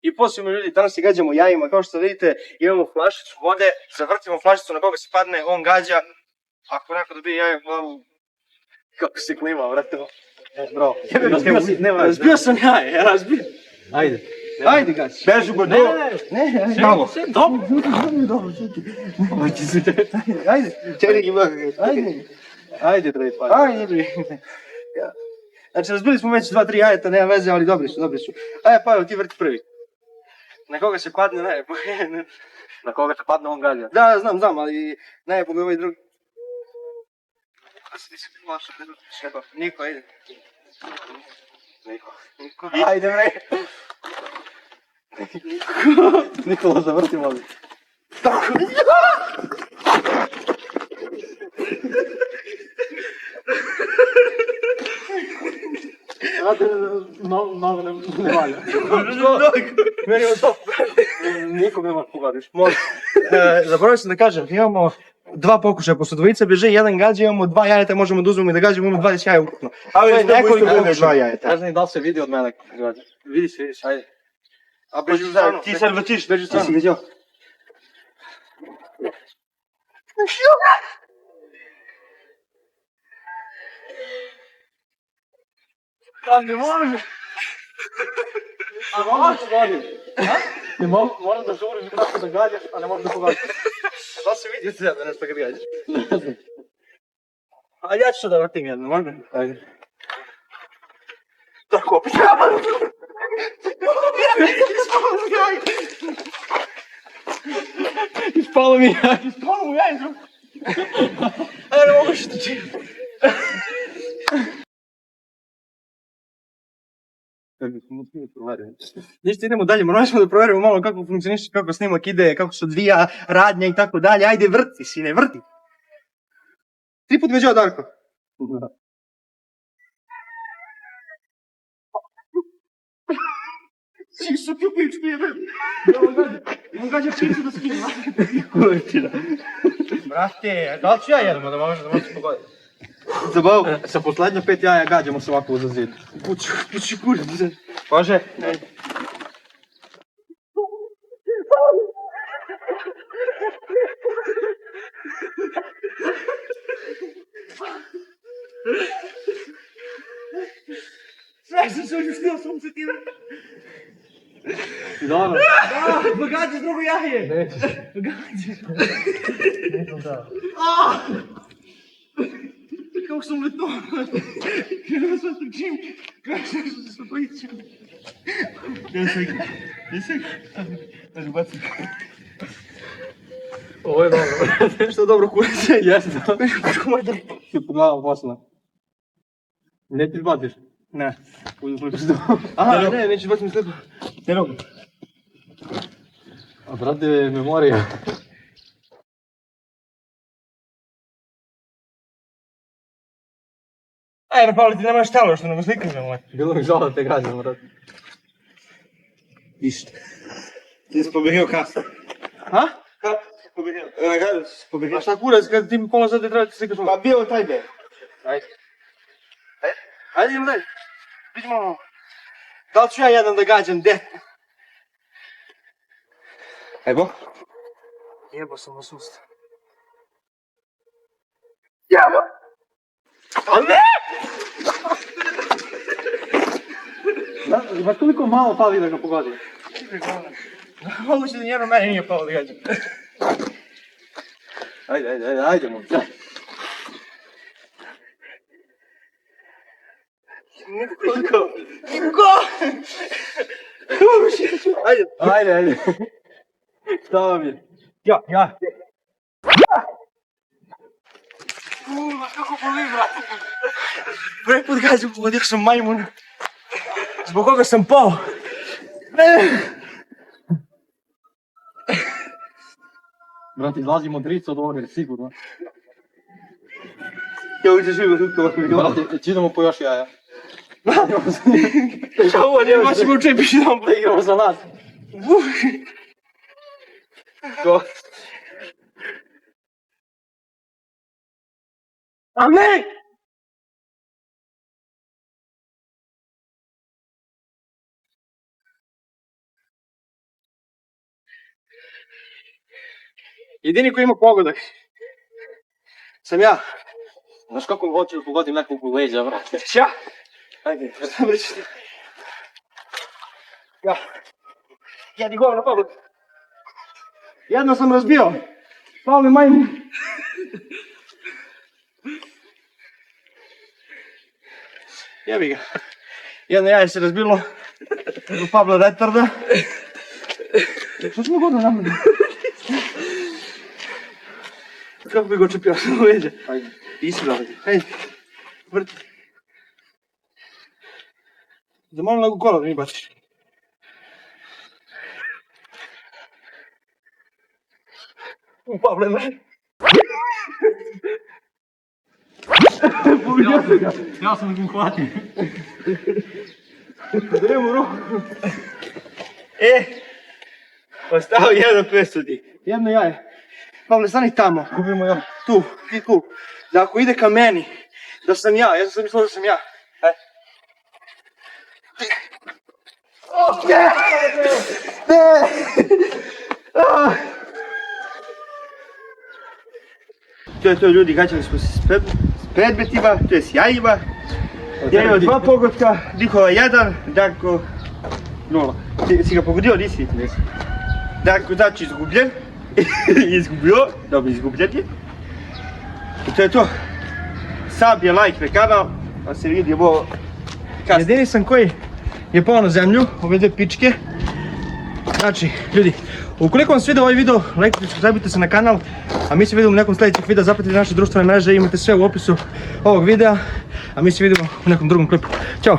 I posljedno ljudi, danas se gađamo jajima, kao što vidite, imamo flašicu vode, zavrtimo flašicu, na koga se padne, on gađa. Ako neko dobije jaje u glavu, kako se klima, vrate. Bravo. Razbio sam jaje, ja razbio. Ajde. Ajde, gađi. Bežu go, ne, malo. Dobro, ajde. Čekaj, ajde, dragi pa. Ajde. Znači, razbili smo već 2-3 jajeta, nema veze, ali dobri su. Ajde, pa evo, ti vrti prvi. Na koga se padne, ne. Na koga se padne, on gađa. Da, znam, ali ne, pogledaj ovaj drugi. Niko, ajde. Niko. Ajde, bre. Nikola, zavrti molim. Tako. Mnogo ne valja. Meni je to. Nikom ne možeš pogodiš. Zaboravio sam da kažem, imamo 2 pokušaja, pošto dvojica bježe, jedan gađa, imamo 2 jajeta, možemo da uzmemo i da gađamo, imamo 20 jaja ukupno. Ali nekoliko pokušaja 2 jajeta. Ne znam da li se vidi od mene gađa. Vidi se, ajde. A beži u stranu. Ti sad vrtiš, beži u stranu. Ti si gađao. Ne može! A moraš da godiš? Moraš da žuriš kako da gađaš, a ne možeš da pogodiš. Da se vidi sve da nešto kad gađaš? A ja ću da vrtim jedno, možda? Ajde. Tako, opet. Ispalo mi jaje. Ispalo mu jaje, drugo. Ajde, ne mogu što čim. Ništa, idemo dalje, morali smo da provjerimo malo kako funkcioniše, kako snimak ide, kako se odvija radnja i tako dalje. Ajde, vrti, sine, vrti. 3 put gađao, Darko. Sisu, ti pičku jebem. On gađa pizzu da skine. Brate, da li ću ja jedem, da možeš pogoditi? Zabavu, sa poslednja 5 jaja gađamo se ovako za zid. Pući kurac. Može? Sve sam se uštio sunce ti. Dobro. Pogađaš drugo jaje. Nećeš. Pogađaš. Nisam da. Kako sam letno. Kada sam se čim. Kako sam se poićao. Jesek. Znači bacim. Ovo je dobro. Što dobro kurac je. Jeste. Kako moj drži. Ti pogledam posla. Ne ti zbatiš? Ne. Aha, ne, nećeš bacim slijepo. Ne mogu. A brate, memorija. Ajde, Pavle, ti nemaš štalo što nego slikam ga, moj. Bilo mi žao da te gađam, brate. Ište. Ti si pobegio kasno. Ha? Kako si pobegio? Kako si pobegio? A šta kurac, kad ti mi pola sati treba ti slikaš moj? Pa bio taj be. Ajde. Ajde, idemo dalje. Vidimo. Da li ću ja jedan da gađam, de? Evo. Jebo sam u sustav. Jebo. A ne! Baš koliko malo pali da ga pogodi? Moguće da nijedno meni nije palo da gađam. Ajde, momče. Niko! Ajde. Šta vam je? Ja. Kako boli, brate. Prvi put gađam, pogodio sam majmuna. Zbog koga sam pao. Brate, izlazimo od rica od ovoga, sigurno. Ja uđe živo tukova. Brate, idemo po još jaja. Šta ovo, ne baš ćemo učepiš jedan Da igramo za nas. A ne! Jedini koji ima pogodak sam ja. Znaš kako hoću da pogodim nekog u leđa, brate? Ja? Ajde, razumriš ti. Ja. Jedi govno, Pavle. Jedno sam razbio. Pavle, majmu. Jebi ga. Jedno jaje se razbilo. U Pavla retarda. Što smo godno namrli? Kako bi go čepio sam u leđa? Ajde. Isi da vidi. Hajde. Vrti. Da malo nego kola da mi baciš. U Pavle, ne. Ja sam ga uhvatio. Dajemo ruku. Ostao jedan presudi. Jedno jaje. Pavle, stani tamo. Gubimo ja. Tu, ti tu. Da ako ide ka meni, da sam ja sam mislio da sam ja. Ne! Ne! To je to, ljudi, gađali smo se s predmetima, to je s jajima. Ja imam 2 pogotka, Nikola 1, Darko 0. Si ga pogodio, nisi? Nisam. Darko znači izgubljen. Izgubio, dobro izgubljen je. I to je to. Sub je like na kanal, pa se vidimo kasnije. Jedini sam koji je pao na zemlju, ove dve pičke. Znači, ljudi, ukoliko vam se svidio ovaj video, lajkujte, subscribeujte se na kanal, a mi se vidimo u nekom sljedećeg videa, zapratite naše društvene mreže, imate sve u opisu ovog videa, a mi se vidimo u nekom drugom klipu. Ćao!